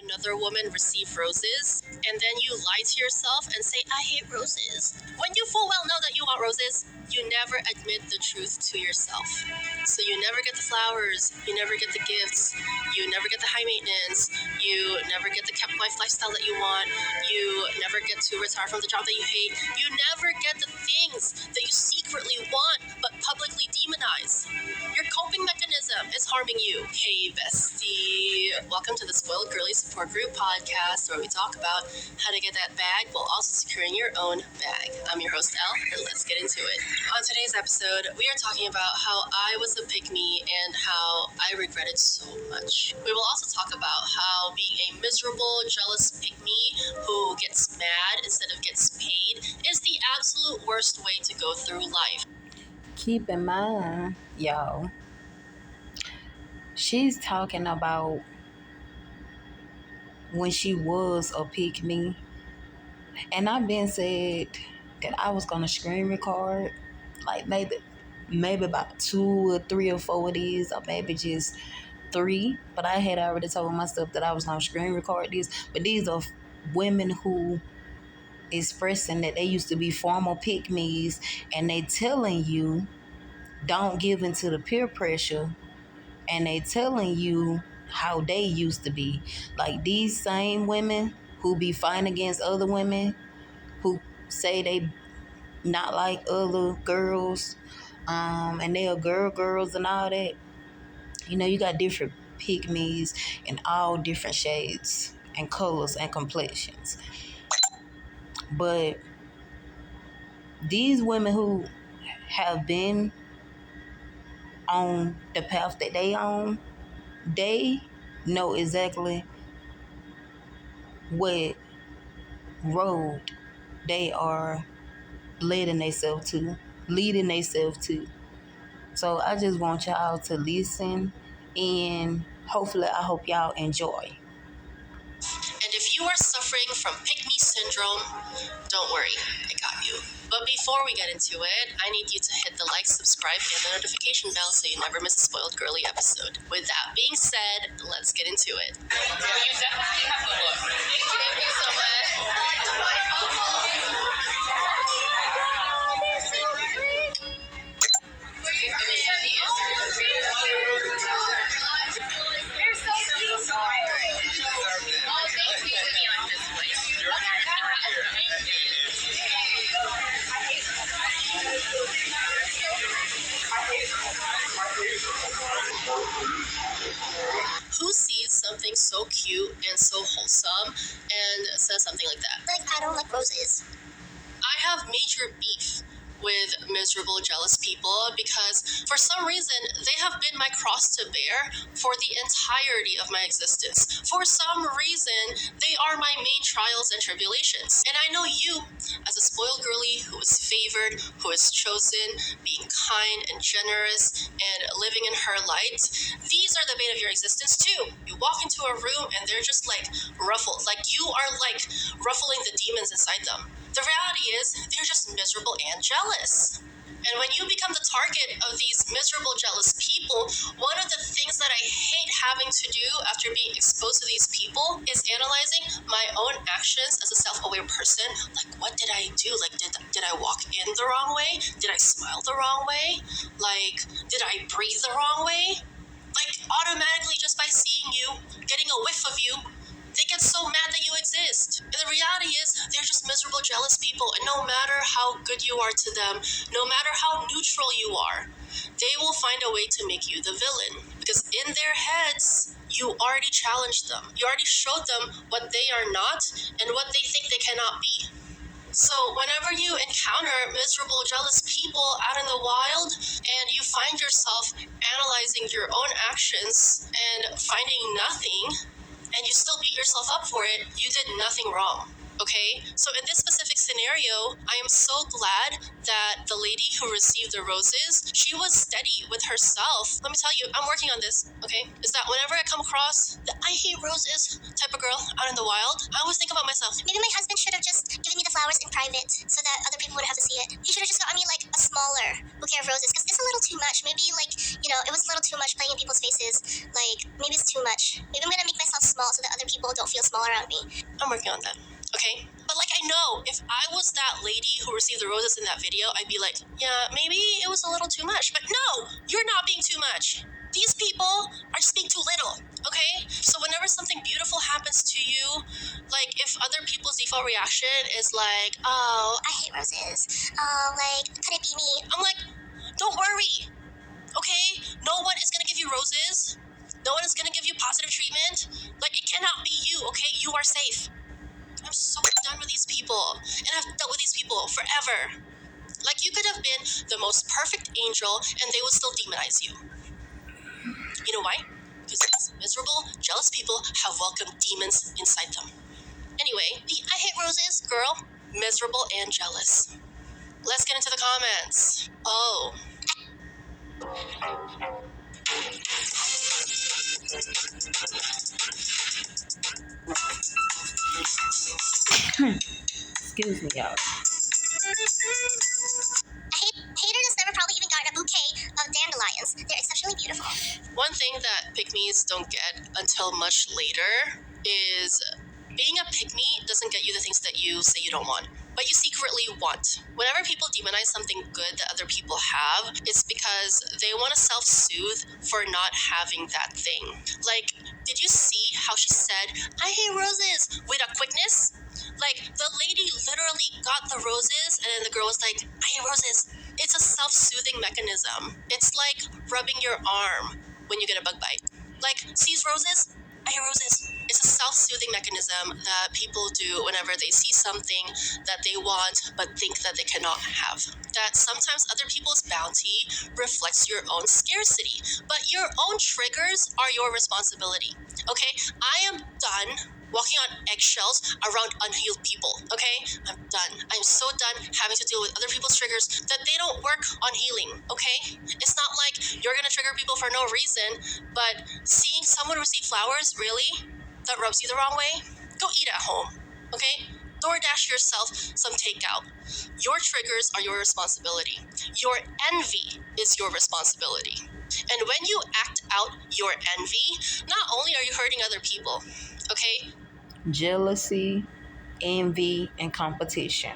another woman receive roses, and then you lie to yourself and say, I hate roses. When you full well know that you want roses, you never admit the truth to yourself. So you never get the flowers, you never get the gifts, you never get the high maintenance, you never get the kept wife lifestyle that you want, you never get to retire from the job that you hate, you never get the things that you secretly want but publicly demonize. Your coping mechanism is harming you. Hey, bestie. Welcome to the Spoiled Girly Support Group podcast, where we talk about how to get that bag while also securing your own bag. I'm your host, Elle, and let's get into it. On today's episode, we are talking about how I was a pick-me and how I regret it so much. We will also talk about how being a miserable, jealous pick-me who gets mad instead of gets paid is the absolute worst way to go through life. Keep in mind, y'all, she's talking about when she was a pick-me. And I've been said that I was gonna screen record, like maybe about 2 or 3 or 4 of these, or maybe just 3. But I had already told myself that I was gonna screen record these. But these are women who expressing that they used to be former pick-me's, and they telling you don't give into the peer pressure, and they telling you how they used to be. Like these same women who be fighting against other women, who say they not like other girls, and they are girls and all that. You know, you got different pick-me's in all different shades and colors and complexions. But these women who have been on the path that they on, they know exactly what road they are leading themselves to. So I just want y'all to listen, and hopefully I hope y'all enjoy. And if you are suffering from pick-me syndrome, don't worry, I got you. But before we get into it, I need you to hit the like, subscribe, and the notification bell so you never miss a Spoiled Girly episode. With that being said, let's get into it. You definitely have a look. Thank you so Who sees something so cute and so wholesome and says something like that? Like, I don't like roses. I have major beef with miserable, jealous people because for some reason they have been my cross to bear for the entirety of my existence. For some reason, they are my main trials and tribulations. And I know you, as a spoiled girly who is favored, who is chosen, being kind and generous, and living in her light, these are the bane of your existence too. You walk into a room and they're just like ruffled, like you are like ruffling the demons inside them. The reality is, they're just miserable and jealous. And when you become the target of these miserable, jealous people, one of the things that I hate having to do after being exposed to these people is analyzing my own actions as a self-aware person. Like, what did I do? Like, did I walk in the wrong way? Did I smile the wrong way? Like, did I breathe the wrong way? Like, automatically just by seeing you, getting a whiff of you, they get so mad that you exist. And the reality is, they're just miserable, jealous people. And no matter how good you are to them, no matter how neutral you are, they will find a way to make you the villain. Because in their heads, you already challenged them. You already showed them what they are not and what they think they cannot be. So whenever you encounter miserable, jealous people out in the wild and you find yourself analyzing your own actions and finding nothing, and you still beat yourself up for it, you did nothing wrong, okay? So in this specific scenario, I am so glad that the lady who received the roses, she was steady with herself. Let me tell you, I'm working on this, okay? Is that whenever I come across the I hate roses type of girl out in the wild, I always think about myself. Maybe my husband should have just given me the flowers in private so that other people wouldn't have to see it. He should have just gotten me like a smaller bouquet of roses because it's a little too much. Maybe like, it was a little too much playing in people's faces. Like, maybe it's too much. Maybe I'm gonna make myself small so that other people don't feel small around me. I'm working on that. Okay? But like I know if I was that lady who received the roses in that video, I'd be like, yeah, maybe it was a little too much. But no, you're not being too much. These people are just being too little, okay? So whenever something beautiful happens to you, like if other people's default reaction is like, oh, I hate roses. Oh, like, could it be me? I'm like, don't worry, okay? No one is gonna give you roses. No one is gonna give you positive treatment. Like, it cannot be you, okay? You are safe. I'm so done with these people, and I've dealt with these people forever. Like, you could have been the most perfect angel, and they would still demonize you. You know why? Because these miserable, jealous people have welcomed demons inside them. Anyway, the I hate roses girl, miserable and jealous. Let's get into the comments. Oh. Excuse me, y'all. Hater has never probably even gotten a bouquet of dandelions. They're exceptionally beautiful. One thing that pygmies don't get until much later is being a pygmy doesn't get you the things that you say you don't want, but you secretly want. Whenever people demonize something good that other people have, it's because they want to self-soothe for not having that thing. Like, did you see how she said, I hate roses, with a quickness? Like, the lady literally got the roses, and then the girl was like, I hate roses. It's a self-soothing mechanism. It's like rubbing your arm when you get a bug bite. Like, see these roses? I hate roses. It's a self-soothing mechanism that people do whenever they see something that they want but think that they cannot have. That sometimes other people's bounty reflects your own scarcity, but your own triggers are your responsibility. Okay? I am done walking on eggshells around unhealed people, okay? I'm done. I'm so done having to deal with other people's triggers that they don't work on healing, okay? It's not like you're gonna trigger people for no reason, but seeing someone receive flowers, really? That rubs you the wrong way? Go eat at home, okay? DoorDash yourself some takeout. Your triggers are your responsibility. Your envy is your responsibility. And when you act out your envy, not only are you hurting other people, okay? Jealousy, envy, and competition.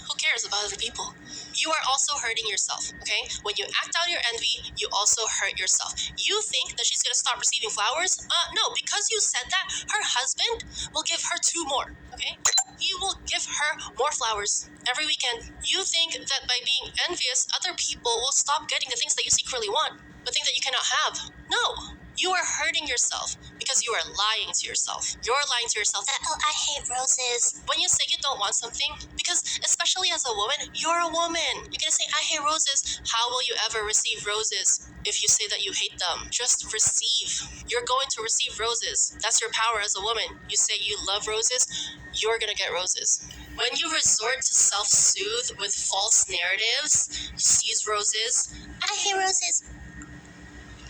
Who cares about other people? You are also hurting yourself, okay? When you act out your envy, you also hurt yourself. You think that she's gonna stop receiving flowers? No, because you said that, her husband will give her 2 more, okay? He will give her more flowers every weekend. You think that by being envious, other people will stop getting the things that you secretly want, but think that you cannot have. No. You are hurting yourself because you are lying to yourself. You're lying to yourself. Oh, I hate roses. When you say you don't want something, because especially as a woman, you're a woman. You're gonna say, I hate roses. How will you ever receive roses if you say that you hate them? Just receive. You're going to receive roses. That's your power as a woman. You say you love roses, you're gonna get roses. When you resort to self-soothe with false narratives, you seize roses. I hate roses.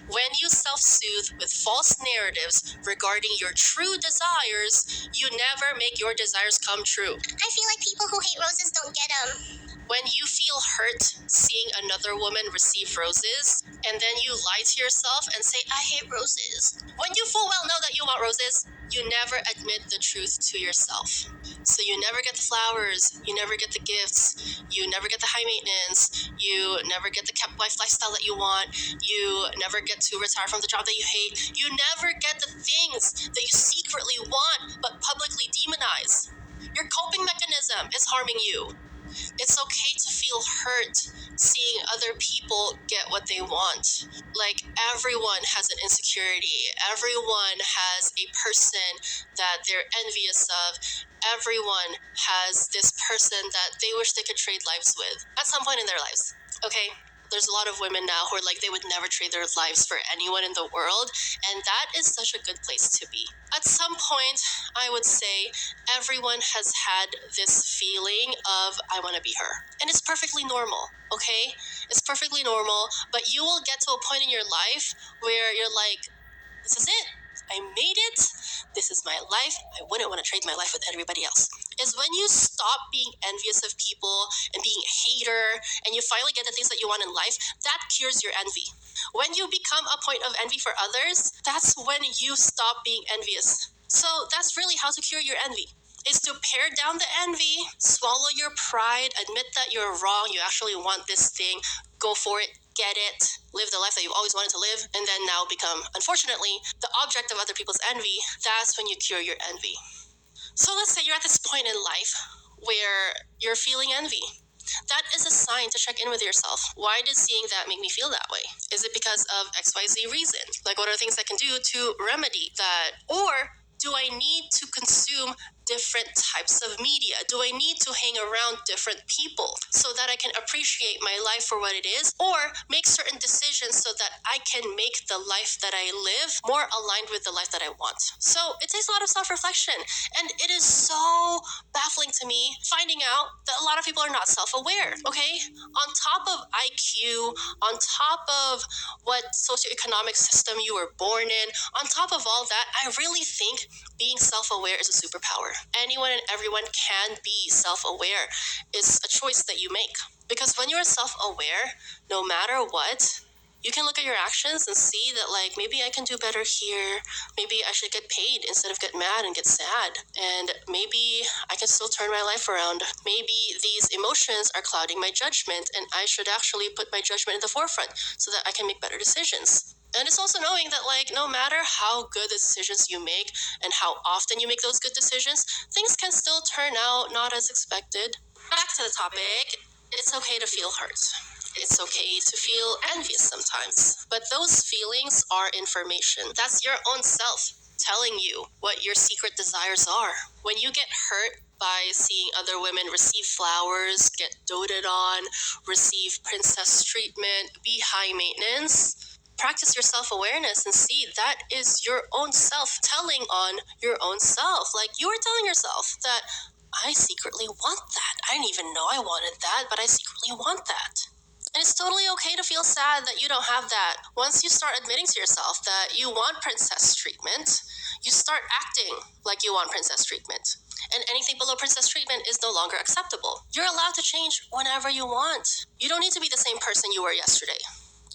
When you self-soothe with false narratives regarding your true desires, you never make your desires come true. I feel like people who hate roses don't get them. When you feel hurt seeing another woman receive roses, and then you lie to yourself and say, I hate roses. When you full well know that you want roses, you never admit the truth to yourself. So you never get the flowers, you never get the gifts, you never get the high maintenance, you never get the kept wife lifestyle that you want, you never get to retire from the job that you hate, you never get the things that you secretly want but publicly demonize. Your coping mechanism is harming you. It's okay to feel hurt seeing other people get what they want. Like, everyone has an insecurity. Everyone has a person that they're envious of. Everyone has this person that they wish they could trade lives with at some point in their lives, okay? there's a lot of women now who are like, they would never trade their lives for anyone in the world. And that is such a good place to be. At some point, I would say everyone has had this feeling of, I want to be her. And it's perfectly normal, okay? It's perfectly normal, but you will get to a point in your life where you're like, this is it. I made it. This is my life. I wouldn't want to trade my life with everybody else. Is when you stop being envious of people and being a hater, and you finally get the things that you want in life, that cures your envy. When you become a point of envy for others, that's when you stop being envious. So that's really how to cure your envy. Is to pare down the envy, swallow your pride, admit that you're wrong, you actually want this thing, go for it, get it, live the life that you've always wanted to live, and then now become, unfortunately, the object of other people's envy. That's when you cure your envy. So let's say you're at this point in life where you're feeling envy. That is a sign to check in with yourself. Why does seeing that make me feel that way? Is it because of XYZ reason? Like, what are things I can do to remedy that? Or do I need to consume different types of media? Do I need to hang around different people so that I can appreciate my life for what it is, or make certain decisions so that I can make the life that I live more aligned with the life that I want? So it takes a lot of self-reflection, and it is so baffling to me finding out that a lot of people are not self-aware, okay? On top of IQ, on top of what socioeconomic system you were born in, on top of all that, I really think being self-aware is a superpower. Anyone and everyone can be self-aware. It's a choice that you make. Because when you're self-aware, no matter what, you can look at your actions and see that, like, maybe I can do better here. Maybe I should get paid instead of get mad and get sad. And maybe I can still turn my life around. Maybe these emotions are clouding my judgment, and I should actually put my judgment in the forefront so that I can make better decisions. And it's also knowing that, like, no matter how good the decisions you make and how often you make those good decisions, things can still turn out not as expected. Back to the topic, it's okay to feel hurt. It's okay to feel envious sometimes. But those feelings are information. That's your own self telling you what your secret desires are. When you get hurt by seeing other women receive flowers, get doted on, receive princess treatment, be high maintenance, practice your self-awareness and see that is your own self telling on your own self. Like, you are telling yourself that I secretly want that. I didn't even know I wanted that, but I secretly want that. And it's totally okay to feel sad that you don't have that. Once you start admitting to yourself that you want princess treatment, you start acting like you want princess treatment. And anything below princess treatment is no longer acceptable. You're allowed to change whenever you want. You don't need to be the same person you were yesterday.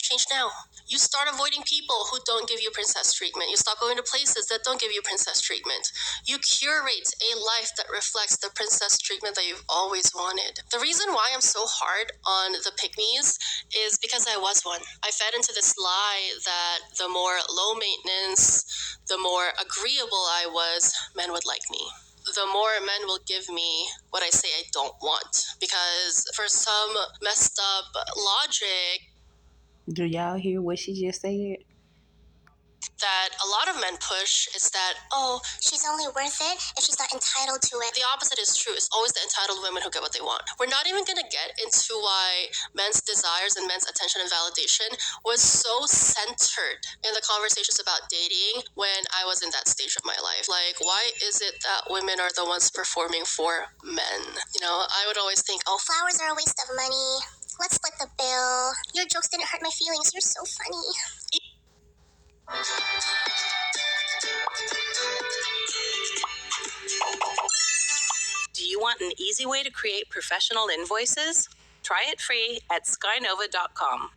Change now. You start avoiding people who don't give you princess treatment. You stop going to places that don't give you princess treatment. You curate a life that reflects the princess treatment that you've always wanted. The reason why I'm so hard on the pick-me's is because I was one. I fed into this lie that the more low maintenance, the more agreeable I was, men would like me. The more men will give me what I say I don't want. Because for some messed up logic, Do y'all hear what she just said? that a lot of men push is that, oh, She's only worth it if she's not entitled to it. the opposite is true. It's always the entitled women who get what they want. We're not even going to get into why men's desires and men's attention and validation was so centered in the conversations about dating when I was in that stage of my life. Like, why is it that women are the ones performing for men? You know, I would always think, oh, Flowers are a waste of money. Let's split the bill. Your jokes didn't hurt my feelings. You're so funny. Do you want an easy way to create professional invoices? Try it free at skynova.com.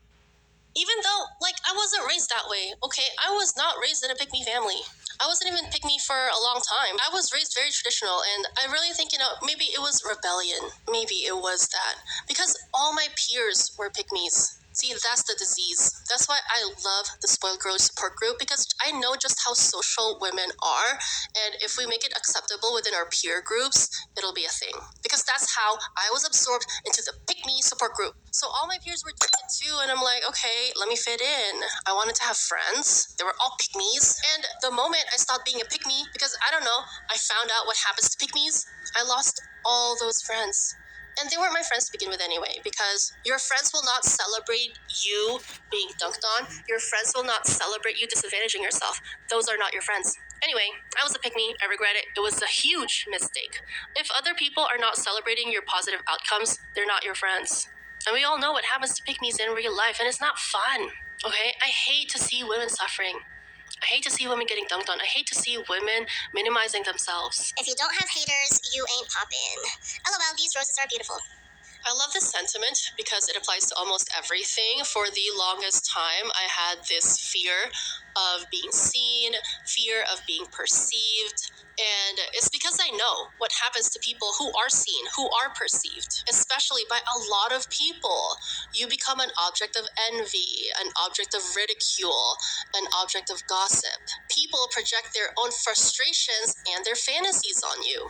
even though, like, I wasn't raised that way, okay? I was not raised in a pick-me family. I wasn't even pick-me for a long time. I was raised very traditional, and I really think, you know, maybe it was rebellion. Maybe it was that. Because all my peers were pick-me's. See, that's the disease. That's why I love the Spoiled Girls support group, because I know just how social women are, and if we make it acceptable within our peer groups, it'll be a thing. Because that's how I was absorbed into the pick-me support group. So all my peers were doing it too, and I'm like, okay, let me fit in. I wanted to have friends. They were all pick-me's. And the moment I stopped being a pick-me, because I don't know, I found out what happens to pick-me's, I lost all those friends. And they weren't my friends to begin with anyway, because your friends will not celebrate you being dunked on. Your friends will not celebrate you disadvantaging yourself. Those are not your friends. Anyway, I was a pick-me. I regret it. It was a huge mistake. If other people are not celebrating your positive outcomes, they're not your friends. And we all know what happens to pick-me's in real life, and it's not fun. Okay? I hate to see women suffering. I hate to see women getting dunked on. I hate to see women minimizing themselves. If you don't have haters, you ain't poppin'. LOL, these roses are beautiful. I love this sentiment because it applies to almost everything. For the longest time, I had this fear of being seen, fear of being perceived, and it's because I know what happens to people who are seen, who are perceived, especially by a lot of people. You become an object of envy, an object of ridicule, an object of gossip. People project their own frustrations and their fantasies on you.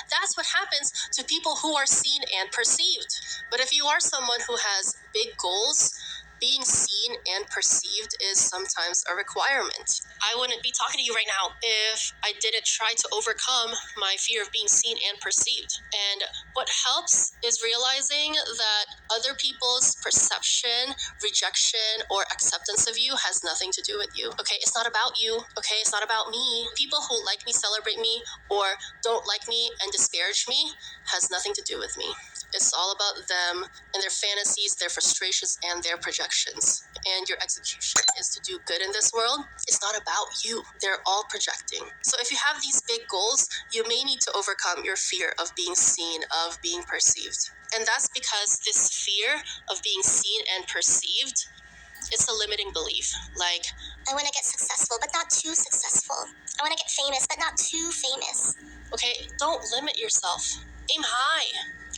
That's what happens to people who are seen and perceived. But if you are someone who has big goals, being seen and perceived is sometimes a requirement. I wouldn't be talking to you right now if I didn't try to overcome my fear of being seen and perceived. And what helps is realizing that other people's perception, rejection, or acceptance of you has nothing to do with you. Okay, it's not about you. Okay, it's not about me. People who like me, celebrate me, or don't like me and disparage me has nothing to do with me. It's all about them and their fantasies, their frustrations, and their projections. And your execution is to do good in this world. It's not about you. They're all projecting. So if you have these big goals, you may need to overcome your fear of being seen, of being perceived. And that's because this fear of being seen and perceived, it's a limiting belief. Like, I want to get successful, but not too successful. I want to get famous, but not too famous. okay, don't limit yourself. Aim high.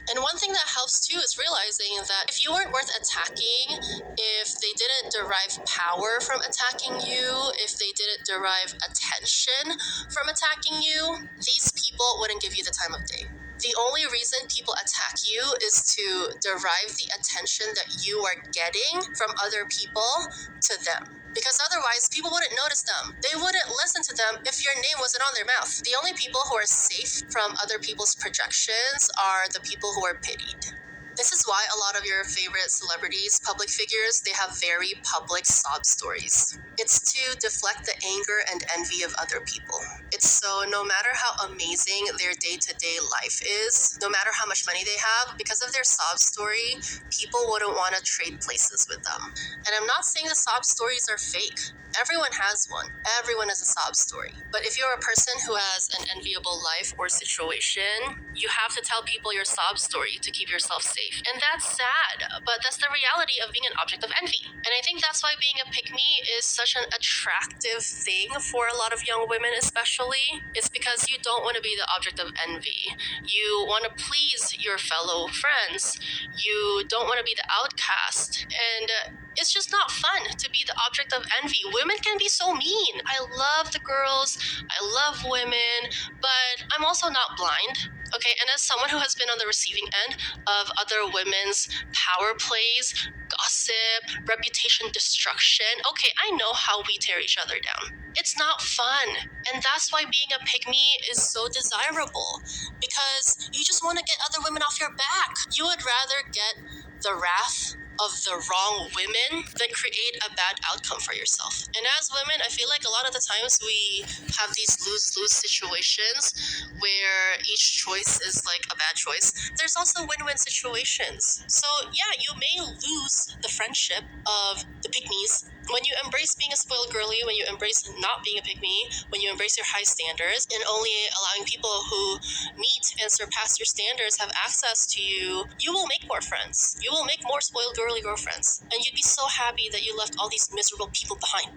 And one thing that helps too is realizing that if you weren't worth attacking, if they didn't derive power from attacking you, if they didn't derive attention from attacking you, these people wouldn't give you the time of day. The only reason people attack you is to derive the attention that you are getting from other people to them. Because otherwise, people wouldn't notice them. They wouldn't listen to them if your name wasn't on their mouth. The only people who are safe from other people's projections are the people who are pitied. This is why a lot of your favorite celebrities, public figures, they have very public sob stories. It's to deflect the anger and envy of other people. It's so no matter how amazing their day-to-day life is, no matter how much money they have, because of their sob story, people wouldn't want to trade places with them. And I'm not saying the sob stories are fake. Everyone has one. Everyone has a sob story. But if you're a person who has an enviable life or situation, you have to tell people your sob story to keep yourself safe. And that's sad, but that's the reality of being an object of envy. And I think that's why being a pick-me is such an attractive thing for a lot of young women especially. It's because you don't want to be the object of envy. You want to please your fellow friends. You don't want to be the outcast. And it's just not fun to be the object of envy. Women can be so mean. I love the girls, I love women, but I'm also not blind. Okay, and as someone who has been on the receiving end of other women's power plays, gossip, reputation destruction, okay, I know how we tear each other down. It's not fun. And that's why being a pick-me is so desirable, because you just want to get other women off your back. You would rather get the wrath of the wrong women than create a bad outcome for yourself. And as women, I feel like a lot of the times we have these lose-lose situations where each choice is like a bad choice. There's also win-win situations. So yeah, you may lose the friendship of the pick-me's when you embrace being a spoiled girly, when you embrace not being a pick-me, when you embrace your high standards and only allowing people who meet and surpass your standards have access to you, you will make more friends. You will make more spoiled girly girlfriends. And you'd be so happy that you left all these miserable people behind.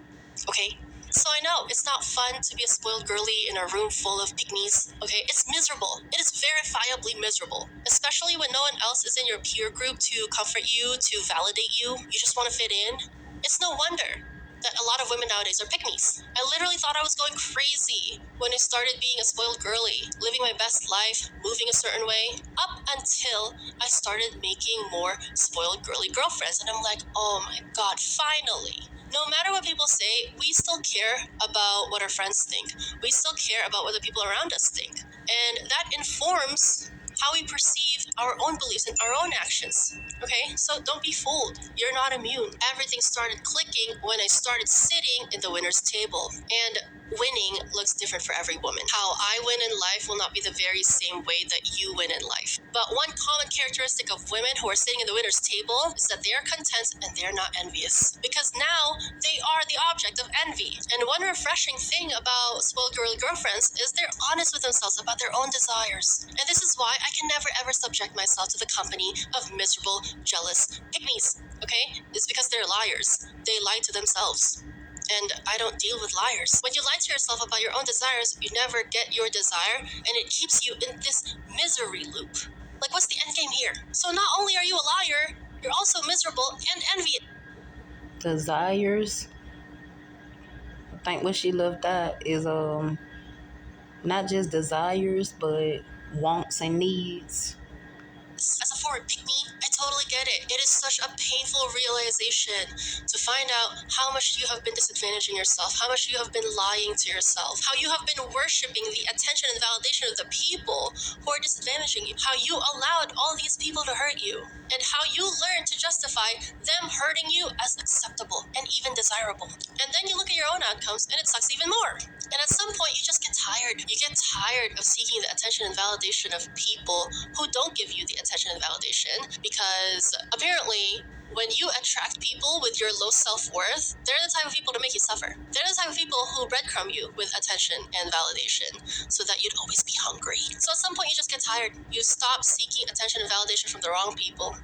Okay? So I know it's not fun to be a spoiled girly in a room full of pick-me's. Okay? It's miserable. It is verifiably miserable. Especially when no one else is in your peer group to comfort you, to validate you. You just want to fit in. It's no wonder that a lot of women nowadays are pick-me's. I literally thought I was going crazy when I started being a spoiled girly, living my best life, moving a certain way, up until I started making more spoiled girly girlfriends. And I'm like, oh my God, finally. No matter what people say, we still care about what our friends think. We still care about what the people around us think. And that informs how we perceive our own beliefs and our own actions. Okay? So don't be fooled. You're not immune. Everything started clicking when I started sitting in the winner's table. And winning looks different for every woman. How I win in life will not be the very same way that you win in life. But one common characteristic of women who are sitting in the winner's table is that they are content and they're not envious. Because now they are the object of envy. And one refreshing thing about spoiled girly girlfriends is they're honest with themselves about their own desires. And this is why I can never ever subject myself to the company of miserable, jealous pygmies. Okay? It's because they're liars. They lie to themselves. And I don't deal with liars. When you lie to yourself about your own desires, you never get your desire, and it keeps you in this misery loop. Like, what's the end game here? So not only are you a liar, you're also miserable and envious. Desires. I think what she left out is not just desires, but wants and needs. As a forward pygmy, I totally get it. It is such a painful realization to find out how much you have been disadvantaging yourself, how much you have been lying to yourself, how you have been worshiping the attention and validation of the people who are disadvantaging you, how you allowed all these people to hurt you, and how you learned to justify them hurting you as acceptable and even desirable. And then you look at your own outcomes and it sucks even more. And at some point, you just get tired. You get tired of seeking the attention and validation of people who don't give you the attention and validation, because apparently when you attract people with your low self-worth, they're the type of people to make you suffer. They're the type of people who breadcrumb you with attention and validation so that you'd always be hungry. So at some point you just get tired. You stop seeking attention and validation from the wrong people.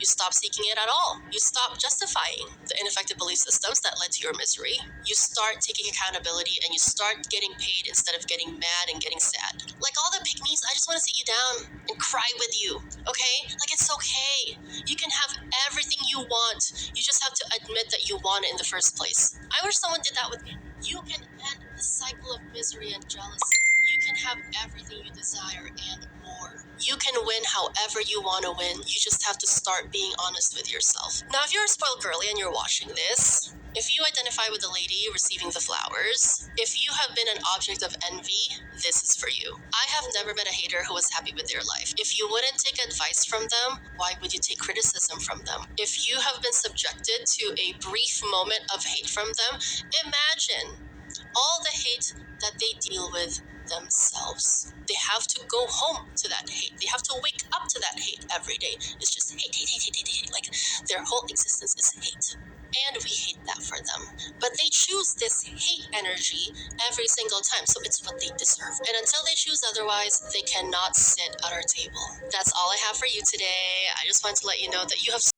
You stop seeking it at all. You stop justifying the ineffective belief systems that led to your misery. You start taking accountability and you start getting paid instead of getting mad and getting sad. Like all the pygmies, I just want to sit you down and cry with you, okay? Like, it's okay. You can have everything you want. You just have to admit that you want it in the first place. I wish someone did that with me. You can end the cycle of misery and jealousy. You can have everything you desire and more. You can win however you want to win. You just have to start being honest with yourself. Now, if you're a spoiled girly and you're watching this, if you identify with the lady receiving the flowers, if you have been an object of envy, this is for you. I have never met a hater who was happy with their life. If you wouldn't take advice from them, why would you take criticism from them? If you have been subjected to a brief moment of hate from them, imagine all the hate that they deal with themselves. They have to go home to that hate. They have to wake up to that hate every day. It's just hate, hate, hate, hate, hate, hate. Like, their whole existence is hate. And we hate that for them. But they choose this hate energy every single time, so it's what they deserve. And until they choose otherwise, they cannot sit at our table. That's all I have for you today. I just wanted to let you know that you have